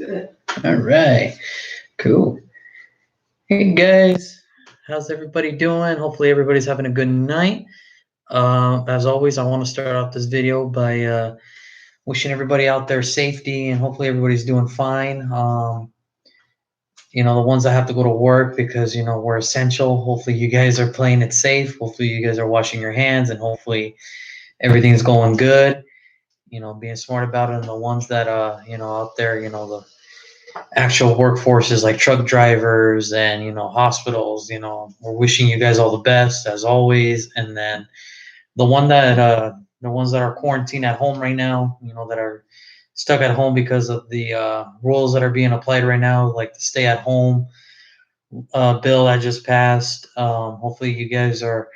All right. Cool. Hey guys, how's everybody doing? Hopefully everybody's having a good night. As always, I want to start off this video by wishing everybody out there safety and hopefully everybody's doing fine. The ones that have to go to work because we're essential. Hopefully you guys are playing it safe. Hopefully you guys are washing your hands and hopefully everything's going good. Being smart about it, and the ones that out there, the actual workforces like truck drivers and hospitals, we're wishing you guys all the best as always. And then the ones that are quarantined at home right now, that are stuck at home because of the rules that are being applied right now, like the stay at home bill that just passed. Hopefully you guys are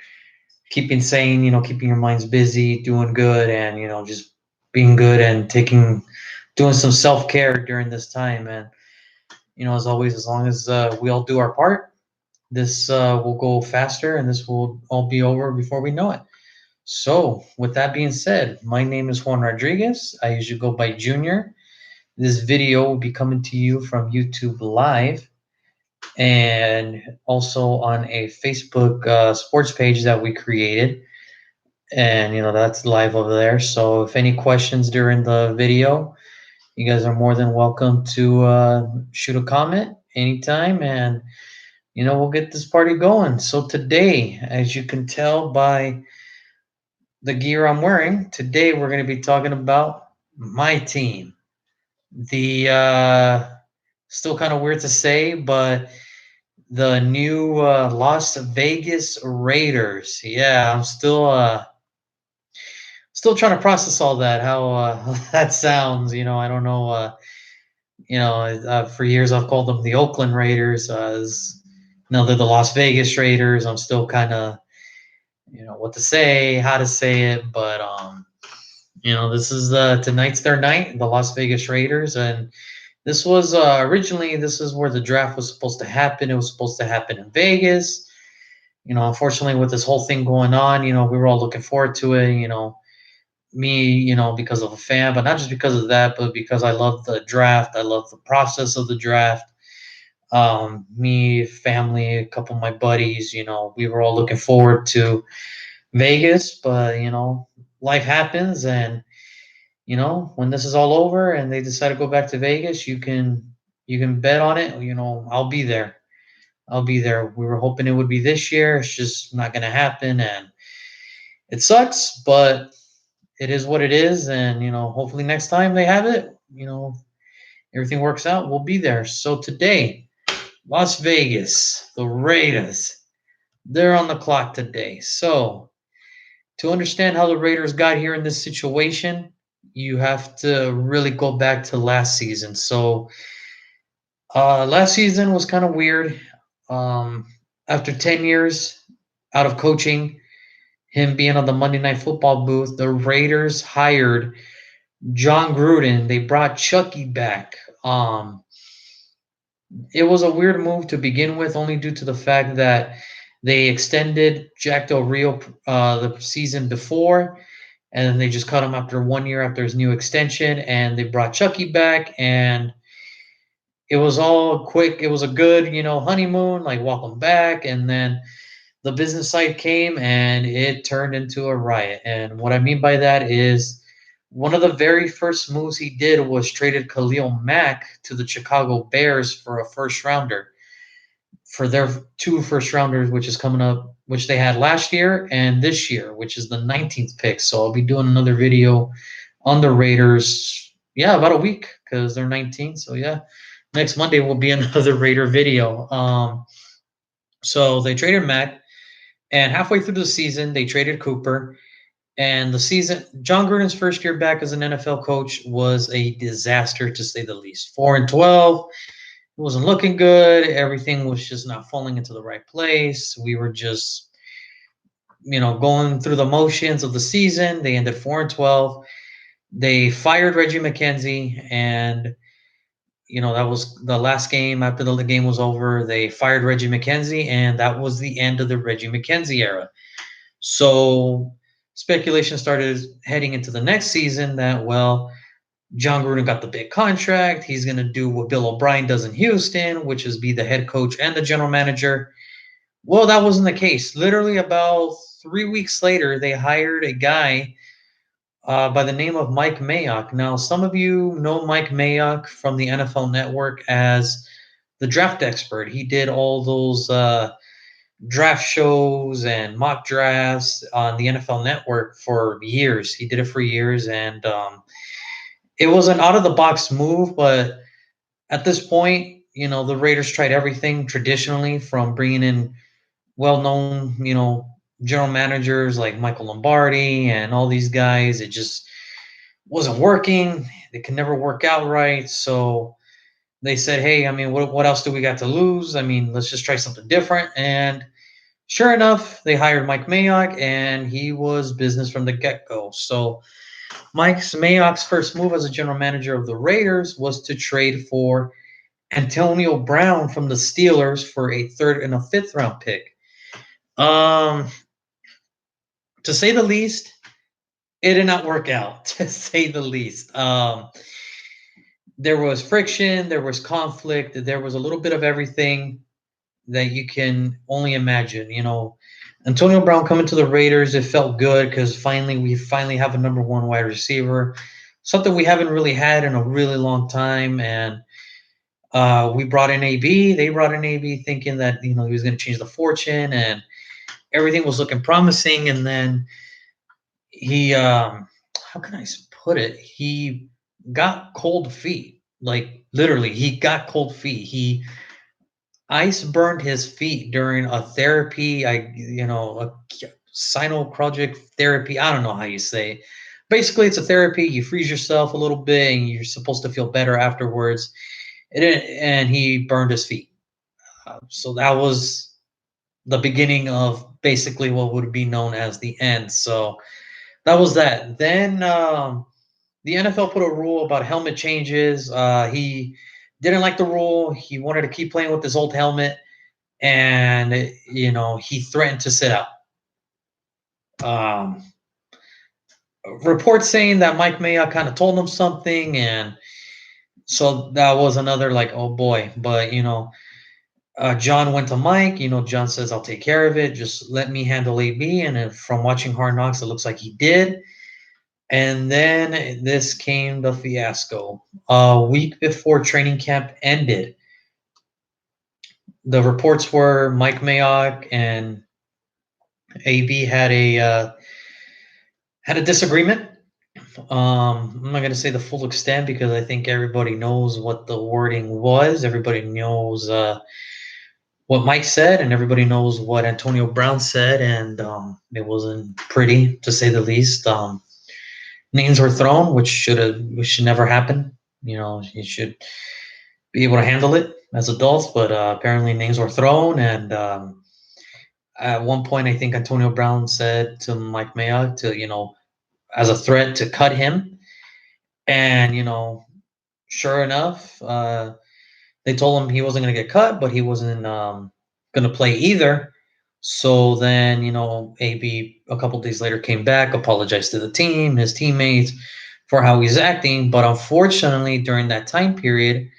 keeping sane, keeping your minds busy, doing good, and just being good and doing some self-care during this time. And as always, as long as we all do our part, this will go faster and this will all be over before we know it. So, with that being said, my name is Juan Rodriguez. I usually go by Junior. This video will be coming to you from YouTube Live and also on a Facebook sports page that we created. And, that's live over there. So, if any questions during the video, you guys are more than welcome to shoot a comment anytime, and we'll get this party going. So today, as you can tell by the gear I'm wearing, today we're going to be talking about my team. The still kind of weird to say, but the new Las Vegas Raiders. Yeah, I'm still trying to process all that. How that sounds. I don't know. For years I've called them the Oakland Raiders. Now they're the Las Vegas Raiders. I'm still kind of, what to say, how to say it, but this is tonight's their night, the Las Vegas Raiders, and this was originally this is where the draft was supposed to happen. It was supposed to happen in Vegas. Unfortunately, with this whole thing going on, we were all looking forward to it. Me, because of a fan, but not just because of that, but because I love the draft. I love the process of the draft. Me, family, a couple of my buddies, we were all looking forward to Vegas, but life happens, and when this is all over and they decide to go back to Vegas, you can bet on it. I'll be there. I'll be there. We were hoping it would be this year. It's just not going to happen, and it sucks, but it is what it is. And hopefully next time they have it, everything works out. We'll be there. So today, Las Vegas, the Raiders, they're on the clock today. So to understand how the Raiders got here in this situation, you have to really go back to last season. So last season was kind of weird. After 10 years out of coaching, him being on the Monday Night Football booth, the Raiders hired John Gruden. They brought Chucky back. It was a weird move to begin with, only due to the fact that they extended Jack Del Rio the season before, and then they just cut him after 1 year after his new extension, and they brought Chucky back, and it was all quick. It was a good, honeymoon, like welcome back, and then the business side came and it turned into a riot. And what I mean by that is one of the very first moves he did was traded Khalil Mack to the Chicago Bears for a first rounder, for their 2 first rounders, which is coming up, which they had last year and this year, which is the 19th pick. So I'll be doing another video on the Raiders, about a week, because they're 19. So next Monday will be another Raider video. So they traded Mack, and halfway through the season, they traded Cooper. And the season, John Gruden's first year back as an NFL coach was a disaster, to say the least. 4-12. It wasn't looking good. Everything was just not falling into the right place. We were just, going through the motions of the season. They ended 4-12. They fired Reggie McKenzie, and that was the last game. After the game was over, they fired Reggie McKenzie, and that was the end of the Reggie McKenzie era. So speculation started heading into the next season that, John Gruden got the big contract. He's going to do what Bill O'Brien does in Houston, which is be the head coach and the general manager. Well, that wasn't the case. Literally, about 3 weeks later, they hired a guy by the name of Mike Mayock. Now, some of you know Mike Mayock from the NFL Network as the draft expert. He did all those draft shows and mock drafts on the NFL Network for years. He did it for years, and it was an out of the box move. But at this point, the Raiders tried everything traditionally, from bringing in well-known, general managers like Michael Lombardi and all these guys. It just wasn't working. It could never work out right. So they said, hey, I mean, what else do we got to lose? I mean, let's just try something different. And sure enough, they hired Mike Mayock, and he was business from the get-go. So Mike Mayock's first move as a general manager of the Raiders was to trade for Antonio Brown from the Steelers for a third and a fifth round pick. Um, to say the least, it did not work out, to say the least. There was friction, there was conflict, there was a little bit of everything that you can only imagine. Antonio Brown coming to the Raiders, it felt good because we finally have a number one wide receiver, something we haven't really had in a really long time. And we brought in AB. They brought in AB thinking that he was going to change the fortune, and everything was looking promising. And then he, how can I put it? He got cold feet. Like literally, he got cold feet. He ice burned his feet during a therapy. A sinocrogic therapy. I don't know how you say it. Basically, it's a therapy. You freeze yourself a little bit, and you're supposed to feel better afterwards. And he burned his feet. So that was the beginning of basically what would be known as the end. So that was that. Then the NFL put a rule about helmet changes. He didn't like the rule. He wanted to keep playing with his old helmet, and he threatened to sit out. Um, Reports saying that Mike Mayock kind of told him something, and so that was another like, oh boy. But John went to Mike. John says, I'll take care of it. Just let me handle AB. And from watching Hard Knocks, it looks like he did. And then this came the fiasco. A week before training camp ended, the reports were Mike Mayock and AB had a disagreement. I'm not going to say the full extent because I think everybody knows what the wording was. Everybody knows what Mike said, and everybody knows what Antonio Brown said, and it wasn't pretty, to say the least. Names were thrown, which should never happen. You should be able to handle it as adults, but apparently names were thrown, and at one point, I think Antonio Brown said to Mike Mayock as a threat to cut him, and sure enough, they told him he wasn't going to get cut, but he wasn't going to play either. So then, AB a couple days later came back, apologized to the team, his teammates, for how he's acting. But unfortunately, during that time period,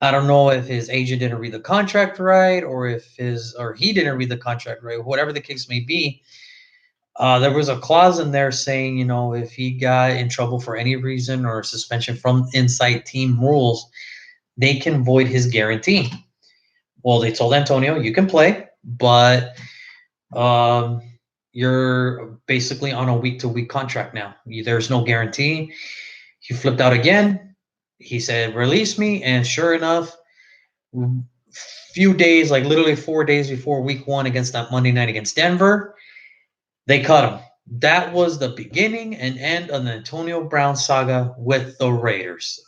I don't know if his agent didn't read the contract right, or he didn't read the contract right, whatever the case may be. There was a clause in there saying, if he got in trouble for any reason or suspension from inside team rules, they can void his guarantee. Well, they told Antonio, you can play, but you're basically on a week-to-week contract now. There's no guarantee. He flipped out again. He said, release me. And sure enough, few days, like literally 4 days before week one against that Monday night against Denver, they cut him. That was the beginning and end of the Antonio Brown saga with the Raiders.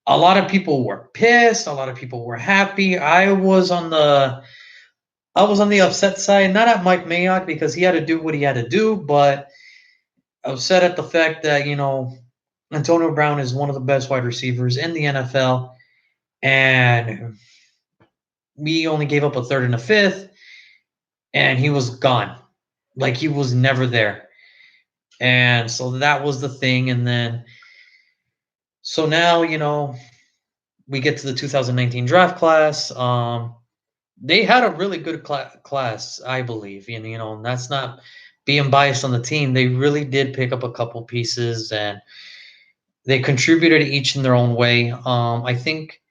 A lot of people were pissed. A lot of people were happy. I was on the upset side, not at Mike Mayock because he had to do what he had to do, but upset at the fact that, Antonio Brown is one of the best wide receivers in the NFL, and we only gave up a third and a fifth, and he was gone. Like he was never there. And so that was the thing. And then, so now, we get to the 2019 draft class. They had a really good class, I believe. And, and that's not being biased on the team. They really did pick up a couple pieces and they contributed each in their own way. I think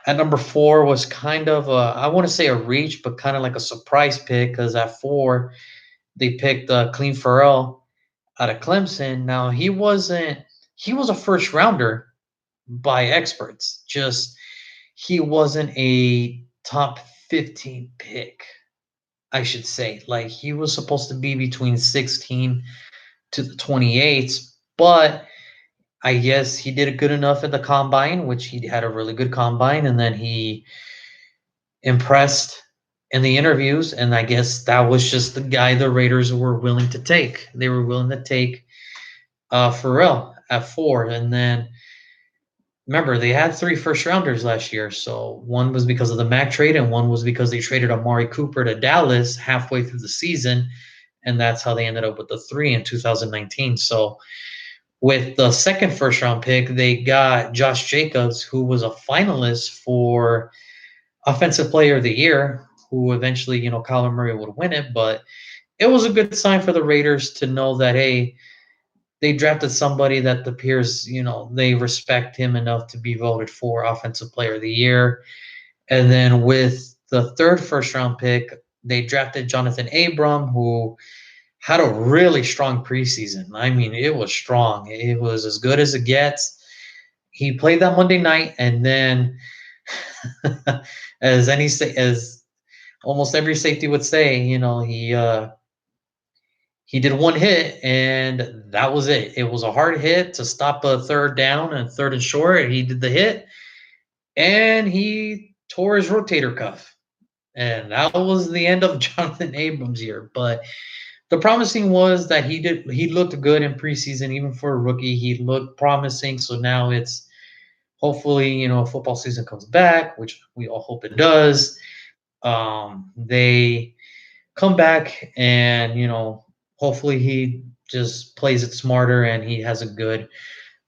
at number 4 was kind of I want to say a reach, but kind of like a surprise pick because at 4 they picked Clean Farrell out of Clemson. Now he was a first rounder by experts. Just he wasn't a top 15 pick, I should say. Like he was supposed to be between 16 to the 28s, but I guess he did good enough at the combine, which he had a really good combine, and then he impressed in the interviews, and I guess that was just the guy the Raiders were willing to take. They were willing to take Farrell at 4, and then remember they had 3 first rounders last year. So one was because of the Mac trade, and one was because they traded Amari Cooper to Dallas halfway through the season, and that's how they ended up with the 3 in 2019. So with the second first round pick, they got Josh Jacobs, who was a finalist for Offensive Player of the Year, who eventually, Kyler Murray would win it. But it was a good sign for the Raiders to know that, hey, they drafted somebody that appears, they respect him enough to be voted for Offensive Player of the Year. And then with the third first round pick, they drafted Jonathan Abram, who had a really strong preseason. I mean, it was strong. It was as good as it gets. He played that Monday night, and then, as almost every safety would say, he did one hit, and that was it. It was a hard hit to stop a third down and third and short. He did the hit, and he tore his rotator cuff, and that was the end of Jonathan Abrams' year. But the promising was that he looked good in preseason, even for a rookie. He looked promising. So now it's hopefully, football season comes back, which we all hope it does. They come back and, hopefully he just plays it smarter and he has a good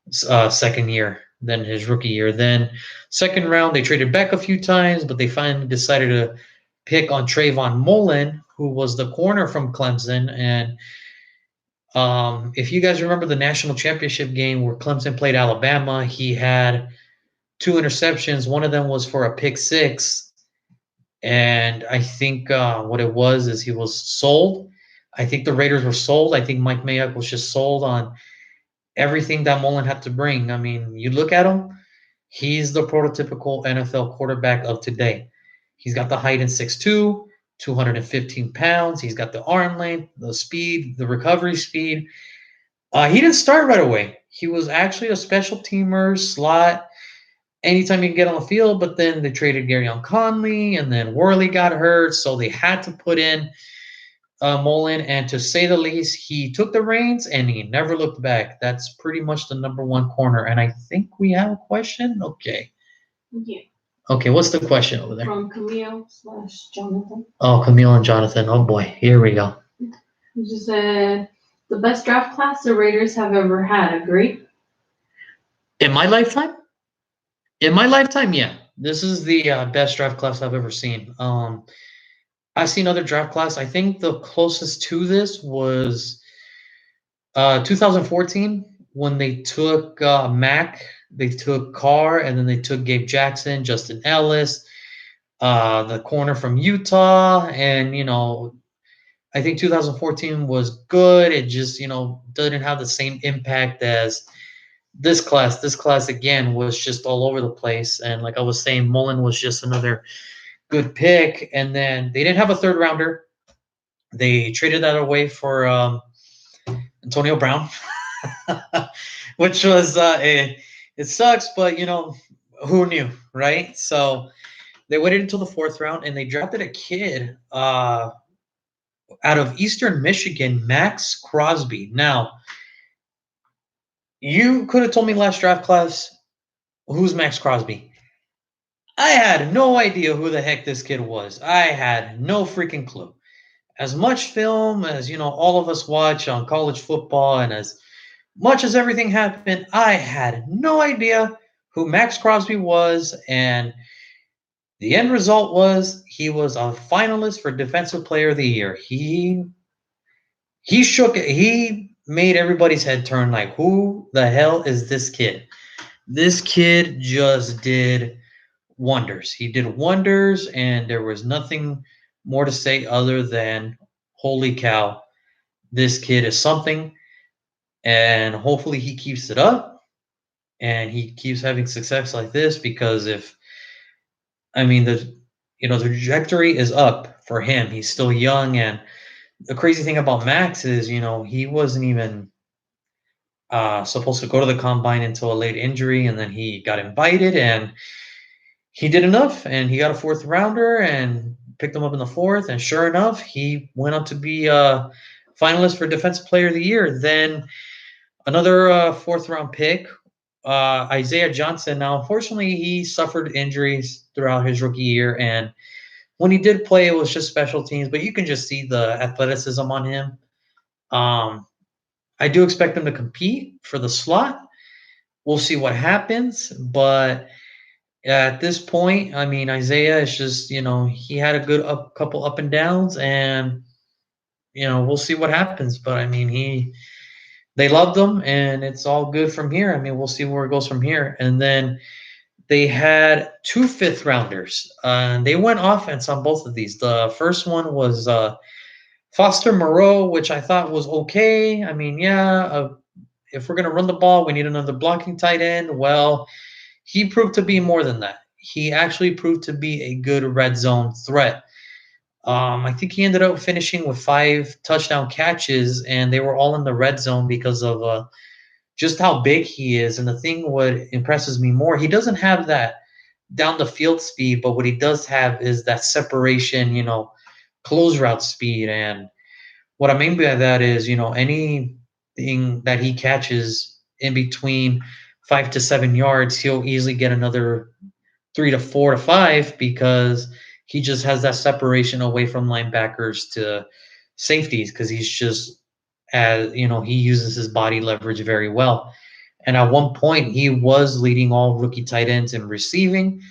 second year than his rookie year. Then second round, they traded back a few times, but they finally decided to pick on Trayvon Mullen, who was the corner from Clemson. And if you guys remember the national championship game where Clemson played Alabama, he had 2 interceptions. One of them was for a pick 6. And I think what it was is he was sold. I think the Raiders were sold. I think Mike Mayock was just sold on everything that Mullen had to bring. I mean, you look at him, he's the prototypical NFL quarterback of today. He's got the height in 6'2", 215 pounds. He's got the arm length, the speed, the recovery speed. He didn't start right away. He was actually a special teamer, slot, anytime you can get on the field, but then they traded Garyon Conley, and then Worley got hurt, so they had to put in Mullen, and to say the least, he took the reins and he never looked back. That's pretty much the number 1 corner, and I think we have a question? Okay. Yeah. Okay, what's the question over there? From Camille/Jonathan. Oh, Camille and Jonathan. Oh, boy. Here we go. He just said, the best draft class the Raiders have ever had. Agree? In my lifetime? In my lifetime, yeah. This is the best draft class I've ever seen. I've seen other draft class. I think the closest to this was 2014 when they took Mac, they took Carr, and then they took Gabe Jackson, Justin Ellis, the corner from Utah, and I think 2014 was good. It just didn't have the same impact as this class. This class again was just all over the place, and like I was saying, Mullen was just another good pick. And then they didn't have a third rounder. They traded that away for Antonio Brown, which was it sucks, but who knew, right? So they waited until the 4th round and they drafted a kid out of Eastern Michigan, Max Crosby. Now, you could have told me last draft class, who's Max Crosby? I had no idea who the heck this kid was. I had no freaking clue. as much film as all of us watch on college football, and as much as everything happened, I had no idea who Max Crosby was, and the end result was he was a finalist for Defensive Player of the Year. He shook it. He made everybody's head turn like, who the hell is this kid? This kid just did wonders. He did wonders, and there was nothing more to say other than, holy cow, this kid is something. And hopefully he keeps it up and he keeps having success like this, because if, I mean, the trajectory is up for him. He's still young. And the crazy thing about Max is, he wasn't even supposed to go to the combine until a late injury, and then he got invited and he did enough, and he got a fourth rounder and picked him up in the fourth. And sure enough, he went up to be a finalist for Defensive Player of the Year. Then another fourth round pick, Isaiah Johnson. Now, unfortunately, he suffered injuries throughout his rookie year, and when he did play, it was just special teams. But you can just see the athleticism on him. I do expect him to compete for the slot. We'll see what happens, but at this point, I mean, Isaiah is just, he had a good couple up and downs, and we'll see what happens. But I mean, they loved him, and it's all good from here. I mean, we'll see where it goes from here. And then they had two fifth rounders, and they went offense on both of these. The first one was Foster Moreau, which I thought was okay. I mean, yeah, if we're going to run the ball, we need another blocking tight end. Well, he proved to be more than that. He actually proved to be a good red zone threat. I think he ended up finishing with 5 touchdown catches, and they were all in the red zone because of just how big he is. And the thing what impresses me more, he doesn't have that down the field speed, but what he does have is that separation, close route speed. And what I mean by that is, anything that he catches in between 5 to 7 yards, he'll easily get another 3 to 4 to 5, because he just has that separation away from linebackers to safeties, because he's just, as he uses his body leverage very well. And at one point, he was leading all rookie tight ends in receiving,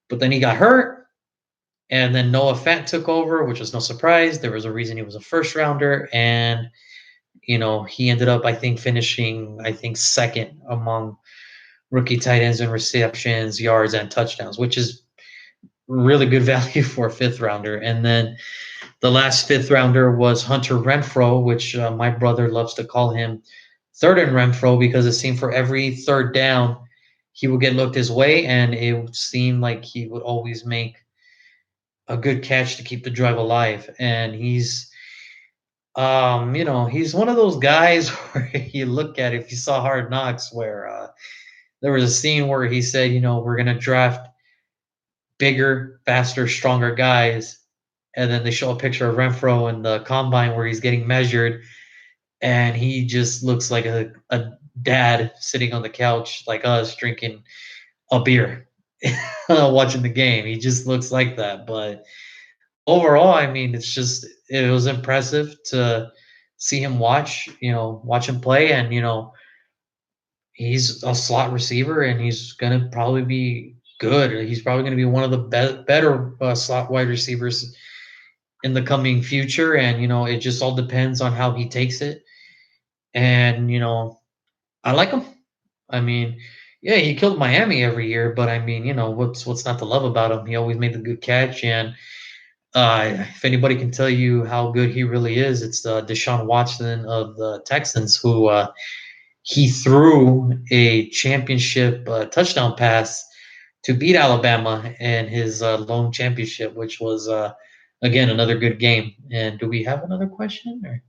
but then he got hurt. And then Noah Fant took over, which was no surprise. There was a reason he was a first rounder. And, he ended up, I think, finishing, second among rookie tight ends in receptions, yards, and touchdowns, which is really good value for a fifth rounder. And then the last fifth rounder was Hunter Renfro, which my brother loves to call him third and Renfro, because it seemed for every third down, he would get looked his way, and it seemed like he would always make a good catch to keep the drive alive. And he's one of those guys where you look at, if you saw Hard Knocks, where there was a scene where he said, we're going to draft bigger, faster, stronger guys. And then they show a picture of Renfro in the combine where he's getting measured, and he just looks like a dad sitting on the couch like us drinking a beer watching the game. He just looks like that. But overall, I mean, it was impressive to see him watch him play. And he's a slot receiver, and he's going to probably be good. He's probably going to be one of the better slot wide receivers in the coming future. And it just all depends on how he takes it. And I like him. I mean, yeah, he killed Miami every year, but I mean, what's not to love about him? He always made the good catch. And if anybody can tell you how good he really is, it's Deshaun Watson of the Texans, who he threw a championship touchdown pass to beat Alabama in his lone championship, which was again another good game. And do we have another question? Or?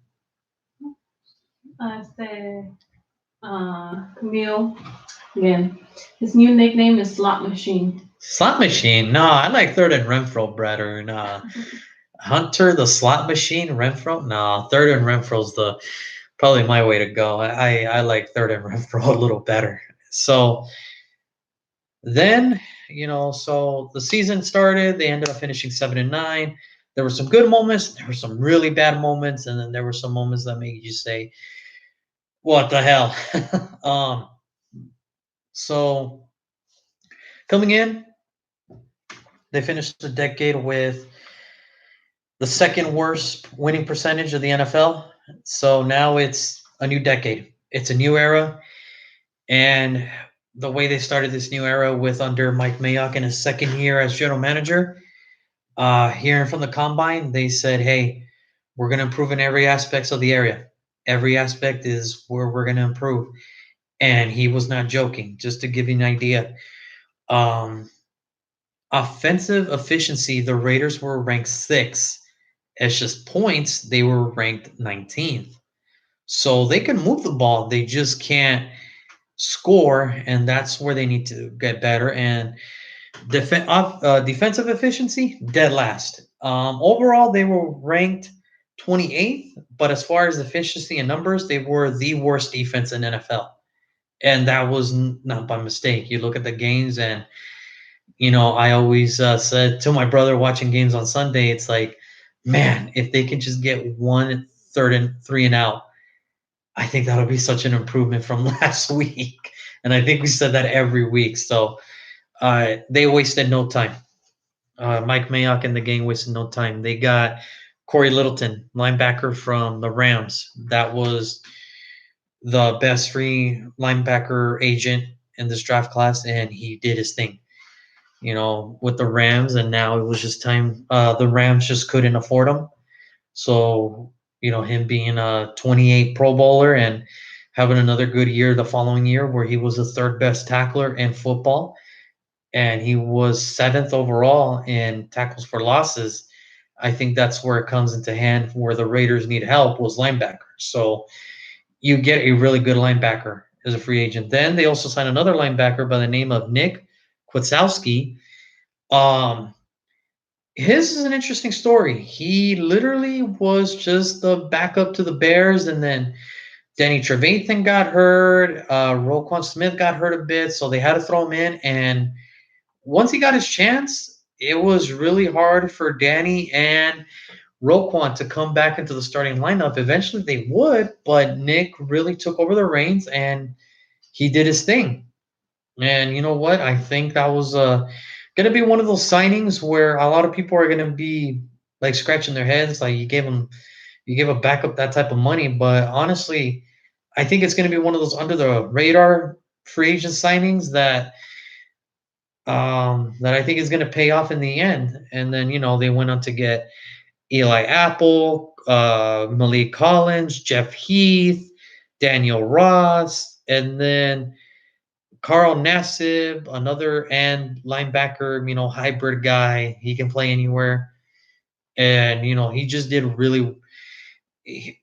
Camille, again, his new nickname is Slot Machine. Slot Machine? No, I like third and Renfro better. No. Hunter the Slot Machine, Renfro? No, third and Renfro's probably my way to go. I like third and Renfro a little better. So then, so the season started. They ended up finishing 7-9. There were some good moments, there were some really bad moments, and then there were some moments that made you say, "What the hell?" So coming in, they finished the decade with the second worst winning percentage of the NFL. So now it's a new decade. It's a new era. And the way they started this new era with under Mike Mayock in his second year as general manager, hearing from the combine, they said, hey, we're going to improve in every aspect of the area. Every aspect is where we're going to improve. And he was not joking. Just to give you an idea, um, offensive efficiency, the Raiders were ranked sixth. It's just points, they were ranked 19th. So they can move the ball, they just can't score, and that's where they need to get better. And defensive efficiency, dead last. Overall, they were ranked 28th, but as far as efficiency and numbers, they were the worst defense in NFL. And that was not by mistake. You look at the games, and I always said to my brother watching games on Sunday, it's like, man, if they could just get one third and three and out, I think that'll be such an improvement from last week. And I think we said that every week. So they wasted no time. Mike Mayock and the gang wasted no time. They got Corey Littleton, linebacker from the Rams. That was the best free linebacker agent in this draft class, and he did his thing, with the Rams. And now it was just time. The Rams just couldn't afford him. So, him being a 28 Pro Bowler and having another good year the following year where he was the third best tackler in football and he was seventh overall in tackles for losses. I think that's where it comes into hand where the Raiders need help was linebacker. So you get a really good linebacker as a free agent. Then they also signed another linebacker by the name of Nick Kwiatkowski. Um, his is an interesting story. He literally was just the backup to the Bears, and then Danny Trevathan got hurt. Roquan Smith got hurt a bit, so they had to throw him in. And once he got his chance, it was really hard for Danny and Roquan to come back into the starting lineup. Eventually they would, but Nick really took over the reins and he did his thing. And you know what? I think that was going to be one of those signings where a lot of people are going to be like scratching their heads, like you gave a backup that type of money. But honestly, I think it's going to be one of those under the radar free agent signings that I think is going to pay off in the end. And then they went on to get Eli Apple, Malik Collins, Jeff Heath, Daniel Ross, and then Carl Nassib, another and linebacker, hybrid guy. He can play anywhere. And, he just did really.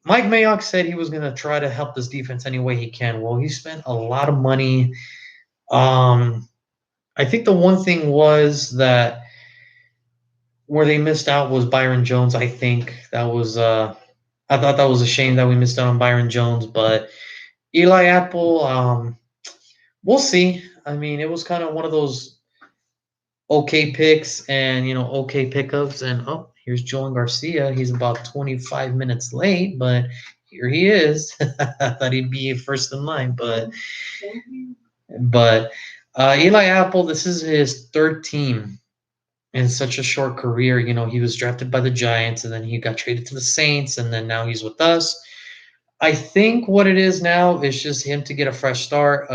Mike Mayock said he was going to try to help this defense any way he can. Well, he spent a lot of money. I think the one thing was that where they missed out was Byron Jones. I think that was. I thought that was a shame that we missed out on Byron Jones, but Eli Apple. We'll see. I mean, it was kind of one of those okay picks and okay pickups. And oh, here's Joan Garcia. He's about 25 minutes late, but here he is. I thought he'd be first in line, but Eli Apple. This is his third team in such a short career. He was drafted by the Giants and then he got traded to the Saints and then now he's with us. I think what it is now is just him to get a fresh start.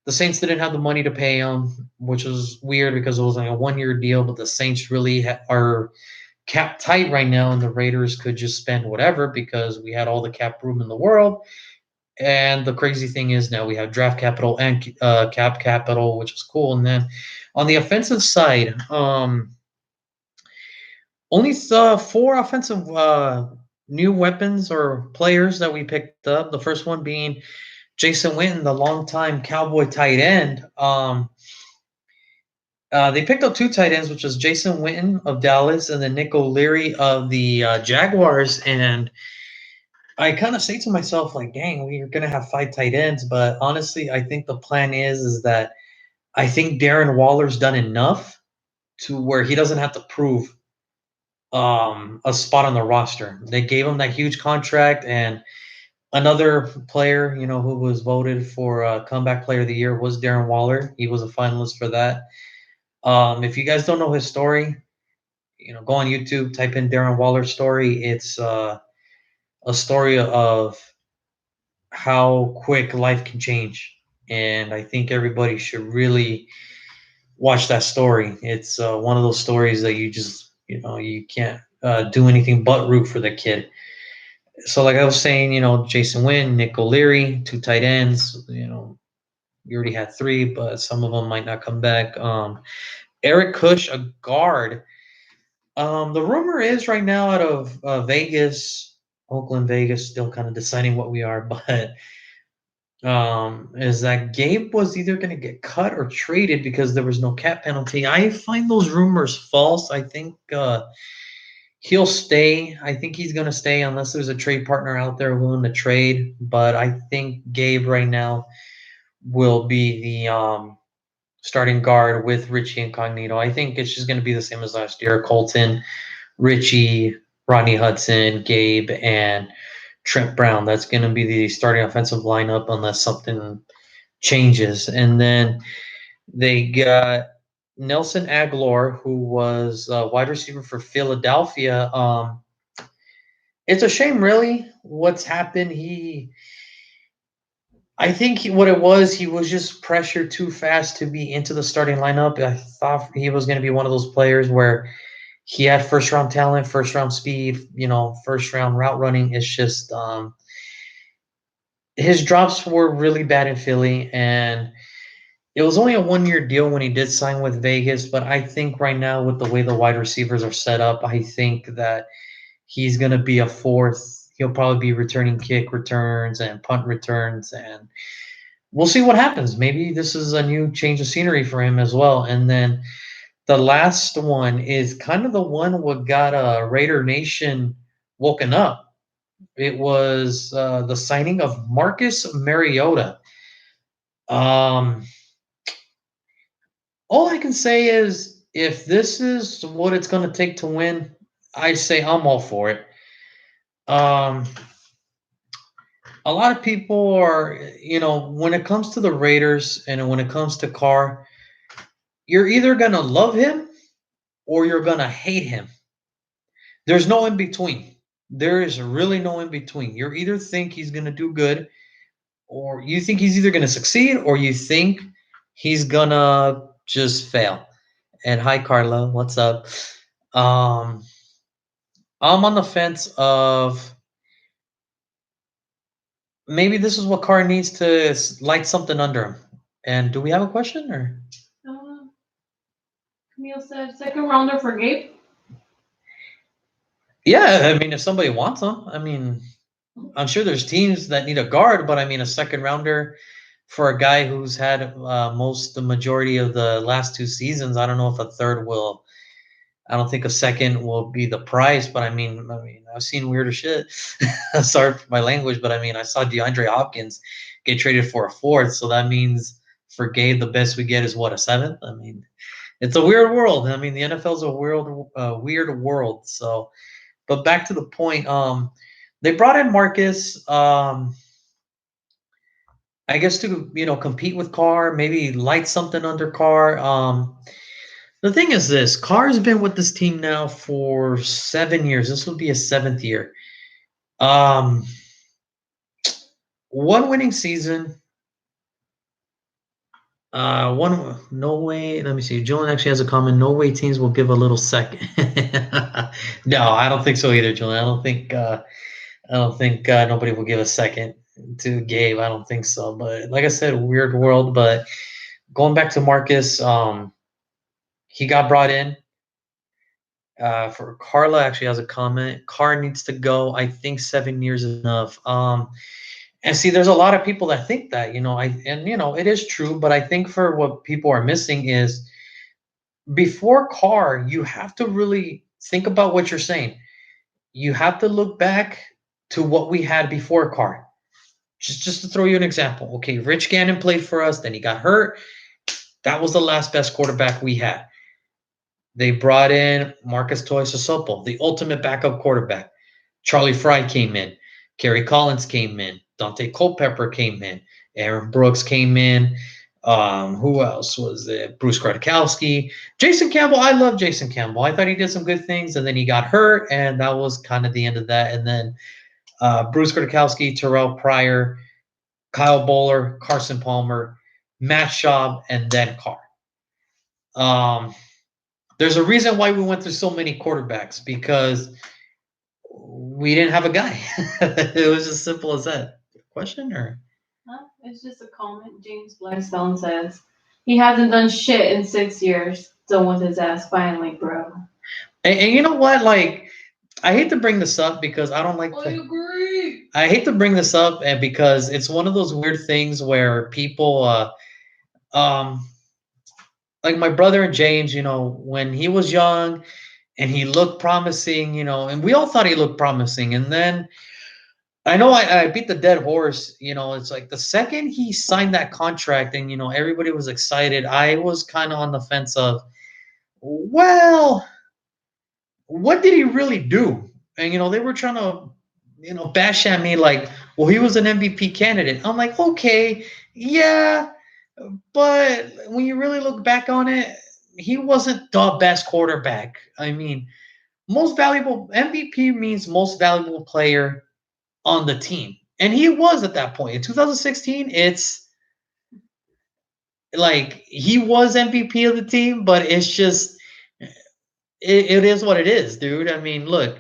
The Saints didn't have the money to pay him, which was weird because it was like a 1-year deal, but the Saints really are cap tight right now and the Raiders could just spend whatever because we had all the cap room in the world. And the crazy thing is now we have draft capital and cap capital, which is cool. And then on the offensive side, only 4 offensive new weapons or players that we picked up. The first one being Jason Witten, the longtime Cowboy tight end. They picked up 2 tight ends, which was Jason Witten of Dallas and then Nick O'Leary of the Jaguars. And I kind of say to myself, like, dang, we're going to have 5 tight ends. But honestly, I think the plan is that I think Darren Waller's done enough to where he doesn't have to prove a spot on the roster. They gave him that huge contract, and another player, who was voted for comeback player of the year was Darren Waller. He was a finalist for that. If you guys don't know his story, go on YouTube, type in Darren Waller's story. It's a story of how quick life can change, and I think everybody should really watch that story. It's one of those stories that you just, you can't do anything but root for the kid. So, like I was saying, Jason Wynn, Nick O'Leary, two tight ends. You already had three, but some of them might not come back. Eric Kush, a guard. The rumor is right now out of Vegas, Oakland, Vegas, still kind of deciding what we are, but is that Gabe was either going to get cut or traded because there was no cap penalty. I find those rumors false. I think he'll stay. I think he's going to stay unless there's a trade partner out there willing to trade. But I think Gabe right now will be the starting guard with Richie Incognito. I think it's just going to be the same as last year. Colton, Richie, Rodney Hudson, Gabe, and Trent Brown. That's going to be the starting offensive lineup unless something changes. And then they got Nelson Aguilar, who was a wide receiver for Philadelphia. It's a shame, really, what's happened. I think what it was, he was just pressured too fast to be into the starting lineup. I thought he was going to be one of those players where he had first round talent, first round speed, first round route running. It's just his drops were really bad in Philly, and it was only a 1 year deal when he did sign with Vegas. But I think right now, with the way the wide receivers are set up, I think that he's going to be a fourth. He'll probably be returning kick returns and punt returns, and we'll see what happens. Maybe this is a new change of scenery for him as well. And then the last one is kind of the one what got Raider Nation woken up. It was the signing of Marcus Mariota. Um, all I can say is if this is what it's going to take to win, I say I'm all for it. Um, a lot of people are, when it comes to the Raiders and when it comes to Carr, you're either going to love him or you're going to hate him. There's no in between. There is really no in between. You either think he's going to do good, or you think he's either going to succeed, or you think he's going to just fail. And hi, Carla. What's up? I'm on the fence of maybe this is what Carr needs to light something under him. And do we have a question or? Camille said second rounder for Gabe. Yeah, I mean, if somebody wants him, I mean, I'm sure there's teams that need a guard, but I mean, a second rounder for a guy who's had the majority of the last two seasons. I don't know if a third will. I don't think a second will be the price, but I mean, I've seen weirder shit. Sorry for my language, but I mean, I saw DeAndre Hopkins get traded for a fourth, so that means for Gabe, the best we get is what, a seventh? I mean, it's a weird world. I mean, the NFL's a weird world. So, but back to the point. They brought in Marcus. I guess to compete with Carr, maybe light something under Carr. The thing is this: Carr's been with this team now for 7 years. This will be his seventh year. One winning season. No way. Let me see. Julian actually has a comment. No way teams will give a little second. No, I don't think so either, Julian. I don't think nobody will give a second to Gabe. I don't think so. But like I said, weird world. But going back to Marcus, he got brought in. For Carla actually has a comment. Carr needs to go. I think 7 years is enough. And see, there's a lot of people that think that, it is true. But I think for what people are missing is before Carr, you have to really think about what you're saying. You have to look back to what we had before Carr. Just to throw you an example. Okay, Rich Gannon played for us, then he got hurt. That was the last best quarterback we had. They brought in Marcus Toyososopo, the ultimate backup quarterback. Charlie Fry came in. Kerry Collins came in. Dante Culpepper came in. Aaron Brooks came in. Who else was it? Bruce Gradkowski. Jason Campbell. I love Jason Campbell. I thought he did some good things, and then he got hurt, and that was kind of the end of that. And then Bruce Gradkowski, Terrell Pryor, Kyle Bowler, Carson Palmer, Matt Schaub, and then Carr. There's a reason why we went through so many quarterbacks because we didn't have a guy. It was as simple as that. Question or? Huh? It's just a comment. James Blackstone says he hasn't done shit in 6 years. Done with his ass finally, bro. And you know what? Like, I hate to bring this up because I don't like. I agree. I hate to bring this up, and because it's one of those weird things where people, like my brother James, when he was young and he looked promising, and we all thought he looked promising, and then I know I beat the dead horse. It's like the second he signed that contract and, everybody was excited, I was kind of on the fence of, well, what did he really do? And, they were trying to, bash at me like, well, he was an MVP candidate. I'm like, okay, yeah, but when you really look back on it, he wasn't the best quarterback. I mean, most valuable MVP means most valuable player on the team. And he was at that point. In 2016, it's like he was MVP of the team, but it's just it is what it is, dude. I mean, look,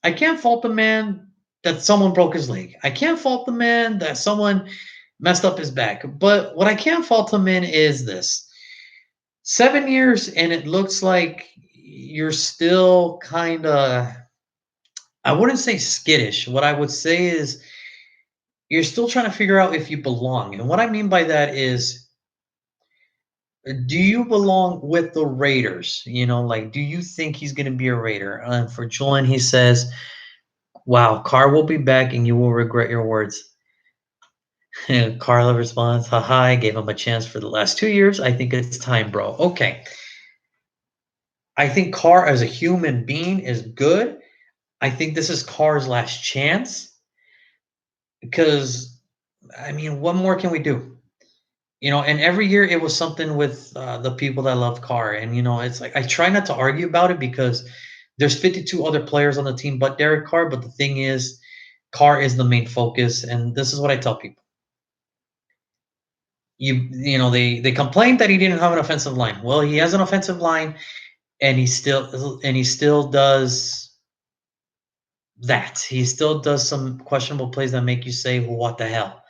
I can't fault the man that someone broke his leg. I can't fault the man that someone messed up his back. But what I can't fault him in is this. 7 years and it looks like you're still kind of, I wouldn't say skittish. What I would say is you're still trying to figure out if you belong. And what I mean by that is, do you belong with the Raiders? Like, do you think he's going to be a Raider? And for Julian, he says, wow, Carr will be back and you will regret your words. And Carla responds, haha, I gave him a chance for the last 2 years. I think it's time, bro. Okay. I think Carr as a human being is good. I think this is Carr's last chance because, I mean, what more can we do? And every year it was something with the people that love Carr. And, it's like I try not to argue about it because there's 52 other players on the team but Derek Carr. But the thing is, Carr is the main focus. And this is what I tell people. They complained that he didn't have an offensive line. Well, he has an offensive line and he still does that. He still does some questionable plays that make you say, well, what the hell?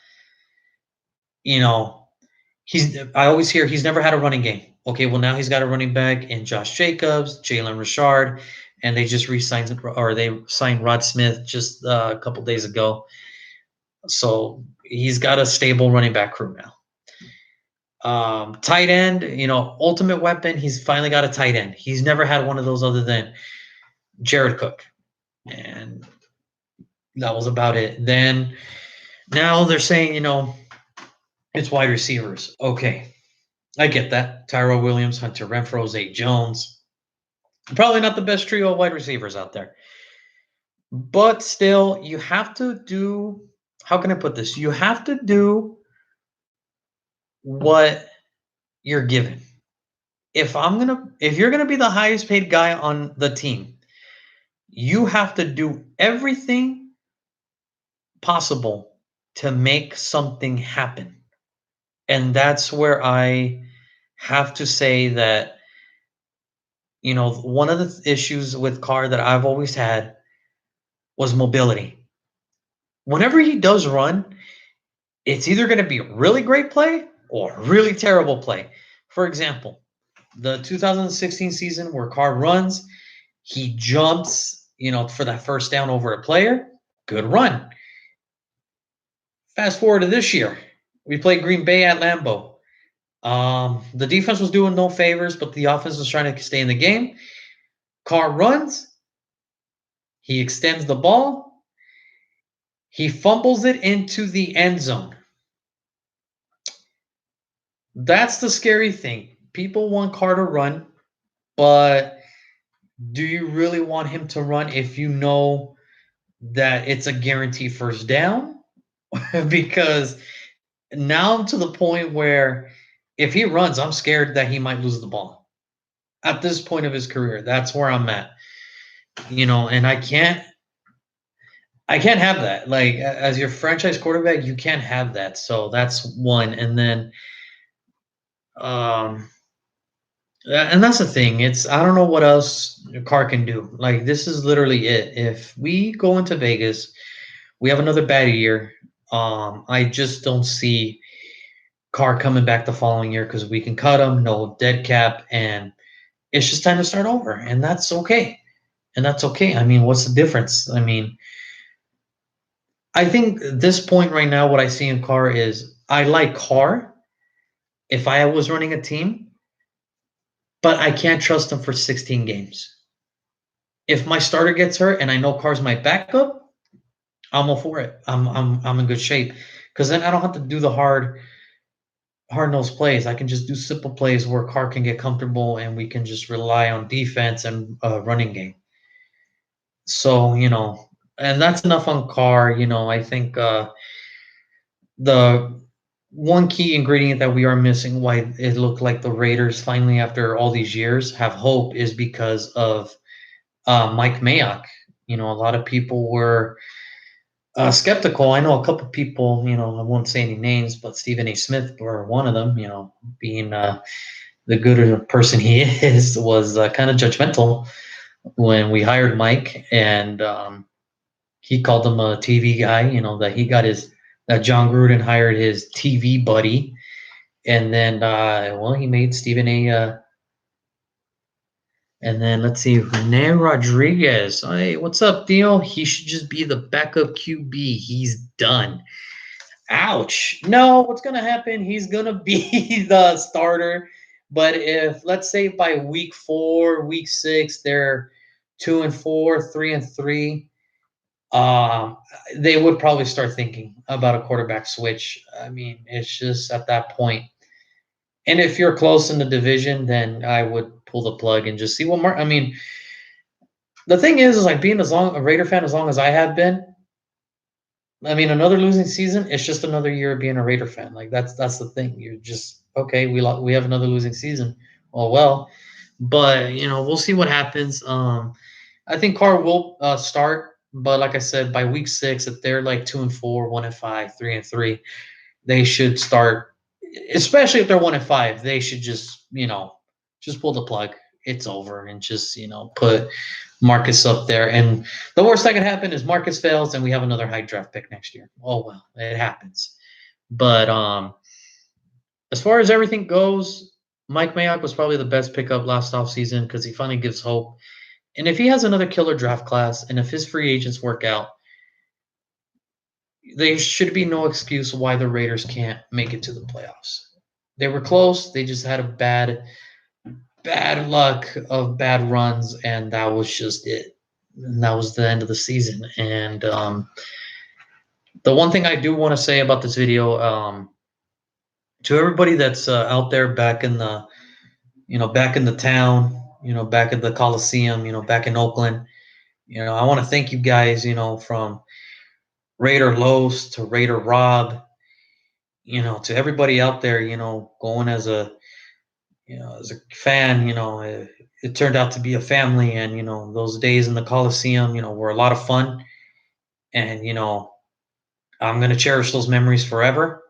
I always hear he's never had a running game. Okay, well now he's got a running back in Josh Jacobs, Jalen Richard, and they just they signed Rod Smith just a couple days ago. So he's got a stable running back crew now. Tight end, ultimate weapon. He's finally got a tight end. He's never had one of those other than Jared Cook, and that was about it. Then now they're saying, it's wide receivers. Okay, I get that. Tyrell Williams, Hunter Renfrow, Zay Jones. Probably not the best trio of wide receivers out there. But still, you have to do, how can I put this? You have to do what you're given. If you're gonna be the highest paid guy on the team, you have to do everything possible to make something happen. And that's where I have to say that, one of the issues with Carr that I've always had was mobility. Whenever he does run, it's either going to be a really great play or a really terrible play. For example, the 2016 season where Carr runs, he jumps, for that first down over a player, good run. Fast forward to this year, we played Green Bay at Lambeau. The defense was doing no favors, but the offense was trying to stay in the game. Carr runs. He extends the ball. He fumbles it into the end zone. That's the scary thing. People want Carr to run. but do you really want him to run if you know that it's a guarantee first down? Because now I'm to the point where if he runs, I'm scared that he might lose the ball. At this point of his career, that's where I'm at. And I can't have that. Like as your franchise quarterback, you can't have that. So that's one. And then um and that's the thing. It's I don't know what else Carr can do. Like this is literally it. If we go into Vegas, we have another bad year. I just don't see Carr coming back the following year because we can cut him, no dead cap, and it's just time to start over. And that's okay. And that's okay. I mean, what's the difference? I mean, I think at this point right now, what I see in Carr is I like Carr if I was running a team, but I can't trust him for 16 games. If my starter gets hurt and I know Carr's my backup, I'm all for it. I'm in good shape because then I don't have to do the hard nosed plays. I can just do simple plays where Carr can get comfortable and we can just rely on defense and running game. So and that's enough on Carr. I think the one key ingredient that we are missing, why it looked like the Raiders finally, after all these years, have hope, is because of Mike Mayock. A lot of people were skeptical. I know a couple people, I won't say any names, but Stephen A. Smith were one of them, being the good person he is, was kind of judgmental when we hired Mike. And he called him a TV guy, that he got that John Gruden hired his TV buddy. And then, he made Stephen A. And then let's see, Rene Rodriguez. Hey, what's up, Theo? He should just be the backup QB. He's done. Ouch. No, what's going to happen? He's going to be the starter. But if, let's say, by week 4, week 6, they're 2-4, 3-3, they would probably start thinking about a quarterback switch. I mean, it's just at that point. And if you're close in the division, then I would pull the plug and just see what more. I mean, the thing is like being a Raider fan as long as I have been. I mean, another losing season, it's just another year of being a Raider fan. Like that's the thing. You're just okay. We have another losing season. Oh well, but we'll see what happens. I think Carr will start, but like I said, by week 6, if they're like 2-4, 1-5, 3-3, they should start. Especially if they're 1-5, they should just just pull the plug. It's over and just put Marcus up there. And the worst that can happen is Marcus fails and we have another high draft pick next year. Oh well, it happens. But as far as everything goes, Mike Mayock was probably the best pickup last offseason because he finally gives hope. And if he has another killer draft class and if his free agents work out, there should be no excuse why the Raiders can't make it to the playoffs. They were close. They just had a bad luck of bad runs, and that was just it. And that was the end of the season. And the one thing I do want to say about this video, to everybody that's out there back in the, back in the town, back at the Coliseum, back in Oakland, I want to thank you guys, from Raider Los to Raider Rob, to everybody out there, going as a fan, it turned out to be a family. And, those days in the Coliseum, were a lot of fun. And, I'm going to cherish those memories forever.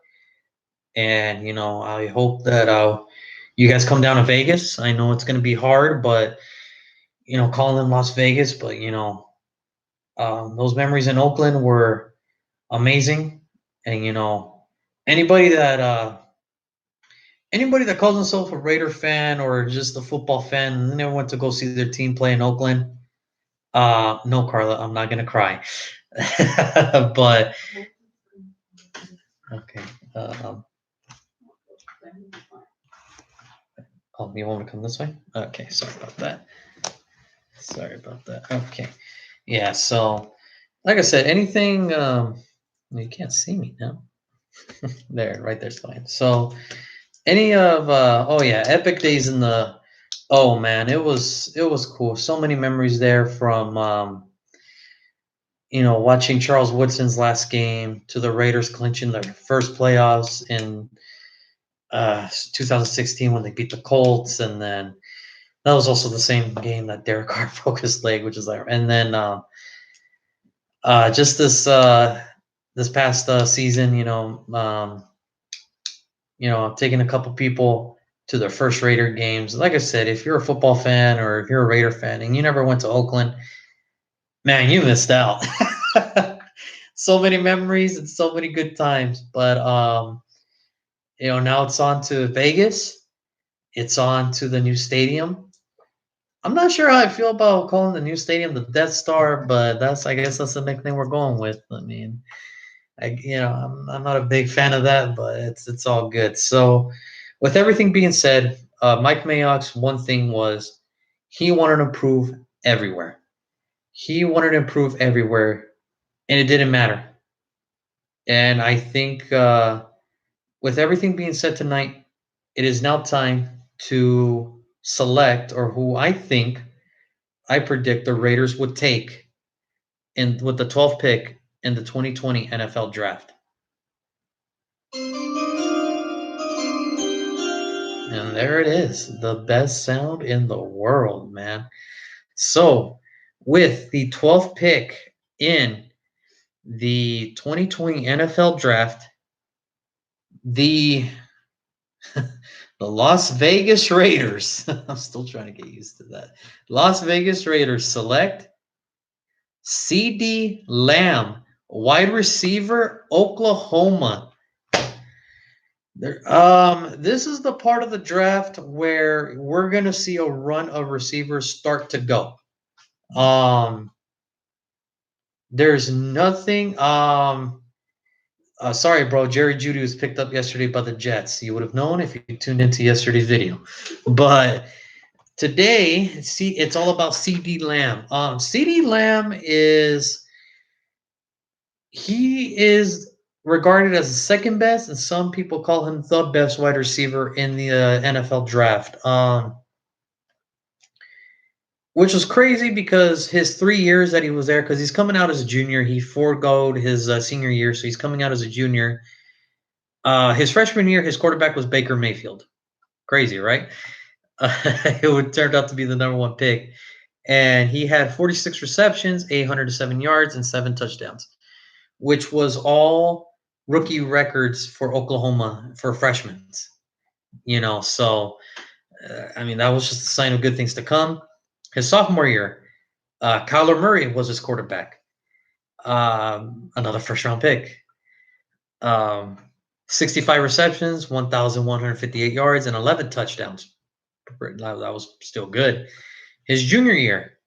And, I hope that you guys come down to Vegas. I know it's going to be hard, but, calling in Las Vegas, but, those memories in Oakland were amazing. And, anybody that, anybody that calls himself a Raider fan or just a football fan and never went to go see their team play in Oakland, no, Carla, I'm not gonna cry. But okay. Oh, you want me to come this way? Okay, sorry about that. Okay, yeah. So, like I said, anything. You can't see me now. There, right there's fine. So, any of oh yeah, epic days in the Oh man, it was cool. So many memories there from watching Charles Woodson's last game to the Raiders clinching their first playoffs in 2016 when they beat the Colts, and then that was also the same game that Derek Carr broke his leg, which is like, and then just this past season, taking a couple people to their first Raider games. Like I said, if you're a football fan or if you're a Raider fan and you never went to Oakland, man, you missed out. So many memories and so many good times. But now it's on to Vegas. It's on to the new stadium. I'm not sure how I feel about calling the new stadium the Death Star, but I guess that's the nickname we're going with. I mean, I'm not a big fan of that, but it's all good. So, with everything being said, Mike Mayock's one thing was he wanted to improve everywhere. He wanted to improve everywhere, and it didn't matter. And I think with everything being said tonight, it is now time to select, or who I predict the Raiders would take in with the 12th pick in the 2020 NFL Draft. And there it is, the best sound in the world, man. So, with the 12th pick in the 2020 NFL Draft, the the Las Vegas Raiders, I'm still trying to get used to that. Las Vegas Raiders select CD Lamb, wide receiver, Oklahoma. This is the part of the draft where we're gonna see a run of receivers start to go. Um, there's nothing. Sorry, bro. Jerry Jeudy was picked up yesterday by the Jets. You would have known if you tuned into yesterday's video. But today, see, it's all about CD Lamb. CD Lamb he is regarded as the second best, and some people call him the best wide receiver in the NFL draft. Which was crazy because his 3 years that he was there, because he's coming out as a junior, he foregoed his senior year, so he's coming out as a junior. His freshman year, his quarterback was Baker Mayfield. Crazy, right? It would turned out to be the number one pick, and he had 46 receptions, 807 yards, and 7 touchdowns, which was all rookie records for Oklahoma for freshmen. So I mean that was just a sign of good things to come. His sophomore year, Kyler Murray was his quarterback. Another first round pick. Um, 65 receptions, 1,158 yards, and 11 touchdowns. That was still good. His junior year,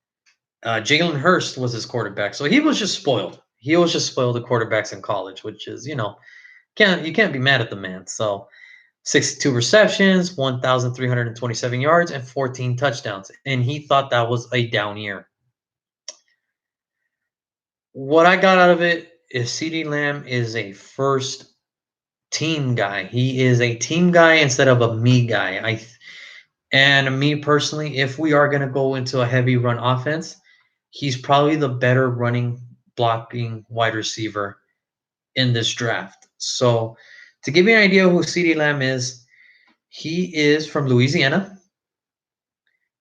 Jalen Hurst was his quarterback. So he was just spoiled. He was just spoiled the quarterbacks in college, which is, you can't be mad at the man. So 62 receptions, 1,327 yards, and 14 touchdowns. And he thought that was a down year. What I got out of it is CD Lamb is a first team guy. He is a team guy instead of a me guy. And me personally, if we are going to go into a heavy run offense, he's probably the better running blocking wide receiver in this draft. So to give you an idea who CD Lamb is, he is from Louisiana.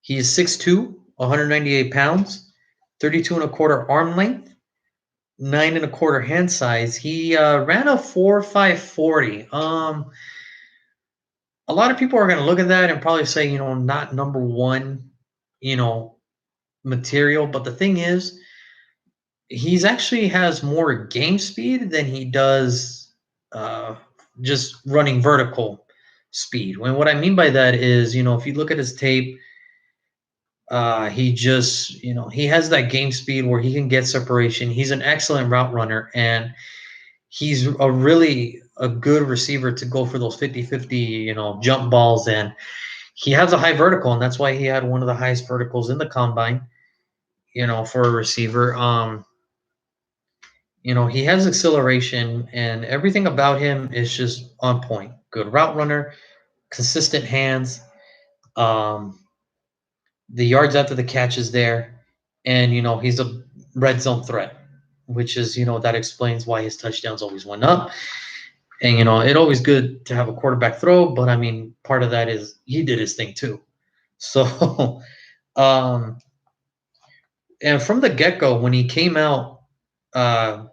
He is 6'2", 198 pounds, 32 and a quarter arm length, 9 and a quarter hand size. He ran a 4.5 40. A lot of people are going to look at that and probably say, not number one, material. But the thing is, he's actually has more game speed than he does just running vertical speed. When what I mean by that is, if you look at his tape, he just, he has that game speed where he can get separation. He's an excellent route runner, and he's a good receiver to go for those 50-50, jump balls. And he has a high vertical, and that's why he had one of the highest verticals in the combine, for a receiver. He has acceleration, and everything about him is just on point. Good route runner, consistent hands. The yards after the catch is there, and he's a red zone threat, which is that explains why his touchdowns always went up. And it always good to have a quarterback throw, but I mean, part of that is he did his thing too. So, um, and from the get go, when he came out uh,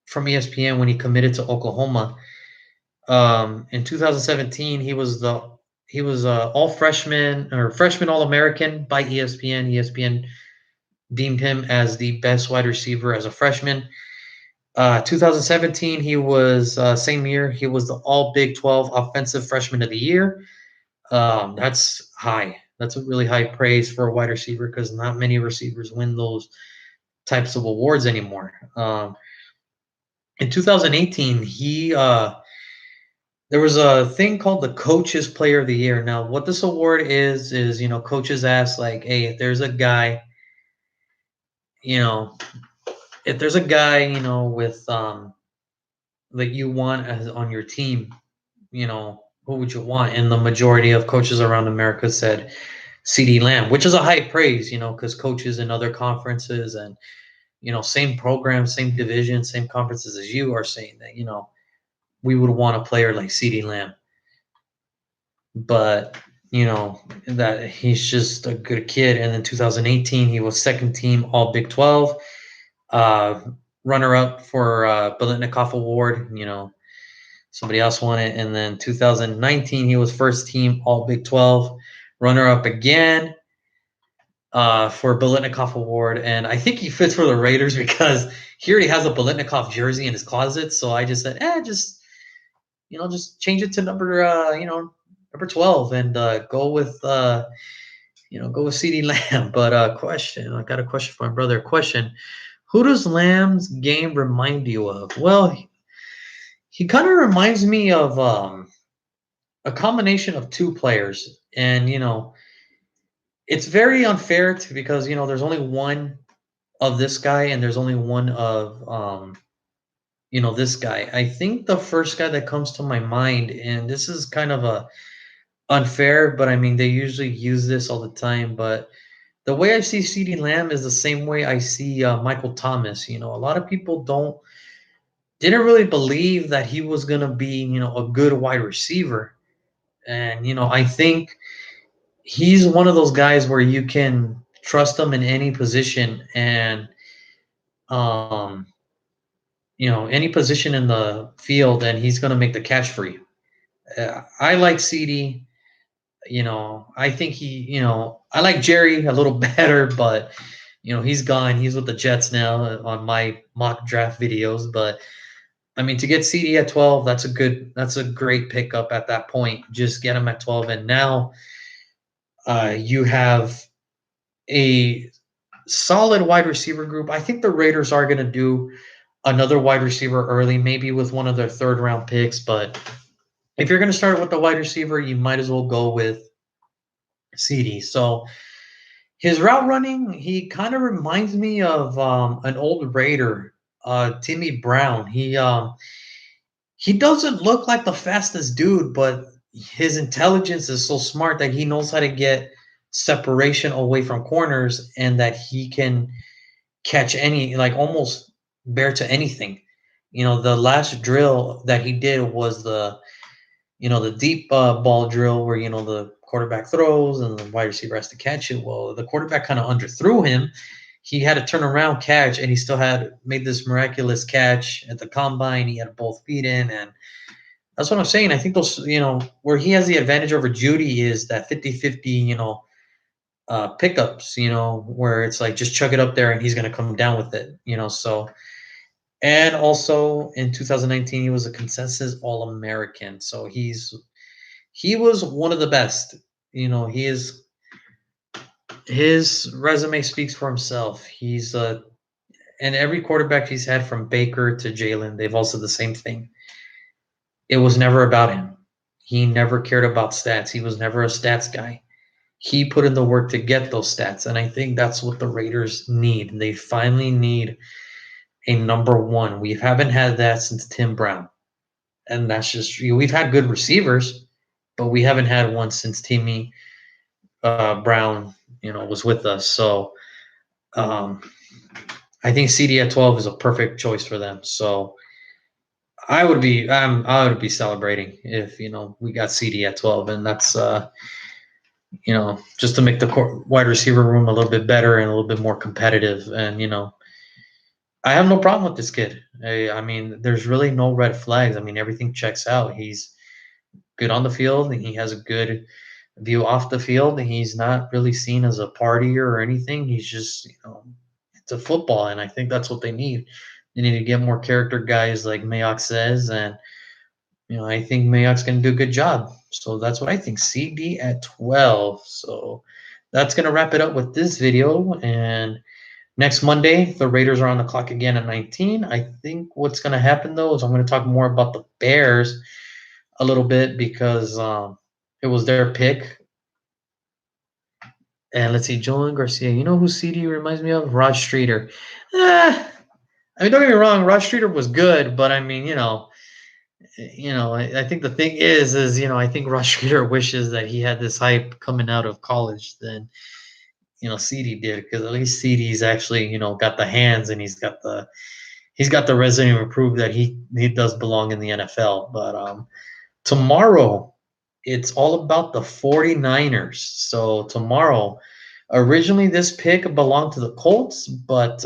from ESPN, when he committed to Oklahoma in 2017, he was all freshman or freshman All American by ESPN. ESPN deemed him as the best wide receiver as a freshman. 2017, he was same year. He was the All Big 12 Offensive Freshman of the Year. That's high. That's a really high praise for a wide receiver because not many receivers win those types of awards anymore. In 2018, there was a thing called the Coaches Player of the Year. Now, what this award is coaches ask like, hey, if there's a guy, you know, with that you want as on your team, who would you want? And the majority of coaches around America said CD Lamb, which is a high praise, because coaches in other conferences and same program, same division, same conferences as you are saying that we would want a player like CD Lamb, but that he's just a good kid. And in 2018, he was second team All Big 12, uh, runner up for Biletnikoff Award. Somebody else won it. And then 2019, he was first team All Big 12, runner up again for Biletnikoff Award. And I think he fits for the Raiders because he already has a Biletnikoff jersey in his closet. So I just said, just change it to number 12 and go with CD Lamb. But I got a question for my brother. Question: who does Lamb's game remind you of? Well, he kind of reminds me of a combination of two players, and it's very unfair because there's only one of this guy and there's only one of this guy. I think the first guy that comes to my mind, and this is kind of a unfair, but I mean they usually use this all the time. But the way I see CeeDee Lamb is the same way I see Michael Thomas. A lot of people didn't really believe that he was gonna be a good wide receiver, and I think he's one of those guys where you can trust him in any position and um any position in the field, and he's going to make the catch for you. I like CD. I think I like Jerry a little better, but he's gone. He's with the Jets now on my mock draft videos. But I mean, to get CD at 12, that's a great pickup at that point. Just get him at 12, and now you have a solid wide receiver group. I think the Raiders are going to do another wide receiver early, maybe with one of their third round picks. But if you're going to start with the wide receiver, you might as well go with CD. So his route running, he kind of reminds me of an old Raider, Timmy Brown. He doesn't look like the fastest dude, but his intelligence is so smart that he knows how to get separation away from corners and that he can catch any, like almost bear to anything. The last drill that he did was the deep ball drill where, the quarterback throws and the wide receiver has to catch it. Well, the quarterback kind of underthrew him. He had to turn around, catch, and he still had made this miraculous catch at the combine. He had both feet in, and that's what I'm saying. I think those, where he has the advantage over Judy is that 50-50, pickups, where it's like just chuck it up there and he's going to come down with it, so. And also in 2019, he was a consensus All-American. So he was one of the best. His resume speaks for himself. And every quarterback he's had from Baker to Jalen, they've all said the same thing. It was never about him. He never cared about stats. He was never a stats guy. He put in the work to get those stats. And I think that's what the Raiders need. They finally need a number one. We haven't had that since Tim Brown. And that's just, we've had good receivers, but we haven't had one since Timmy Brown was with us. So I think CD at 12 is a perfect choice for them. So I would be celebrating if we got CD at 12, and that's just to make the wide receiver room a little bit better and a little bit more competitive. And I have no problem with this kid. I mean, there's really no red flags. I mean, everything checks out. He's good on the field, and he has a good view off the field. And he's not really seen as a partier or anything. He's just, it's a football, and I think that's what they need. They need to get more character guys like Mayock says, and I think Mayock's going to do a good job. So that's what I think. CD at 12. So that's going to wrap it up with this video. And next Monday, the Raiders are on the clock again at 19. I think what's going to happen, though, is I'm going to talk more about the Bears a little bit because it was their pick. And let's see, Jolan Garcia. You know who CD reminds me of? Rod Streeter. I mean, don't get me wrong. Rod Streeter was good, but I mean, I think the thing is, I think Rod Streeter wishes that he had this hype coming out of college than, CD did, because at least CD's actually, got the hands, and he's got the resume to prove that he does belong in the NFL. But tomorrow, it's all about the 49ers. So tomorrow, originally this pick belonged to the Colts, but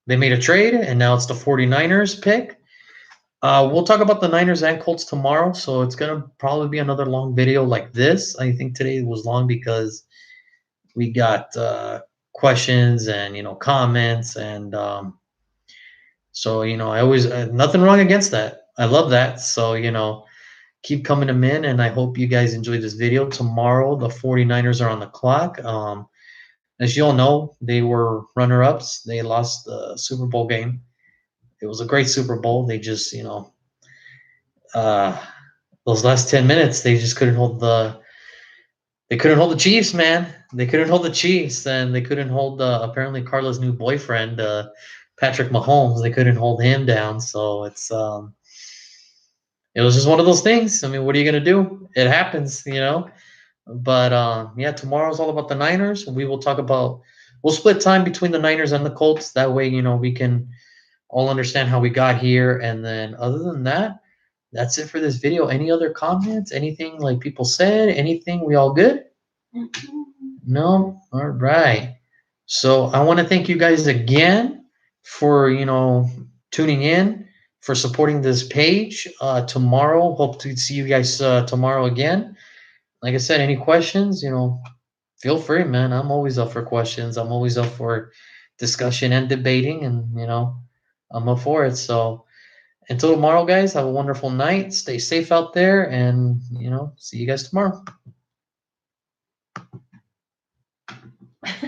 they made a trade, and now it's the 49ers pick. We'll talk about the Niners and Colts tomorrow, so it's going to probably be another long video like this. I think today was long because we got questions and, comments. And so, I always, nothing wrong against that. I love that. So, keep coming them in, and I hope you guys enjoyed this video. Tomorrow, the 49ers are on the clock. As you all know, they were runner-ups. They lost the Super Bowl game. It was a great Super Bowl. They just, those last 10 minutes, they just couldn't hold the Chiefs, man. They couldn't hold the Chiefs, and they couldn't hold apparently Carla's new boyfriend, Patrick Mahomes. They couldn't hold him down. So it was just one of those things. I mean, what are you gonna do? It happens, But yeah, tomorrow's all about the Niners. We'll split time between the Niners and the Colts. That way, we can all understand how we got here. And then other than that, that's it for this video. Any other comments? Anything like people said? Anything? We all good? No? All right. So I want to thank you guys again for, tuning in, for supporting this page. Tomorrow, hope to see you guys tomorrow again. Like I said, any questions, feel free, man. I'm always up for questions. I'm always up for discussion and debating, and, I'm up for it. So until tomorrow, guys, have a wonderful night. Stay safe out there, and, see you guys tomorrow.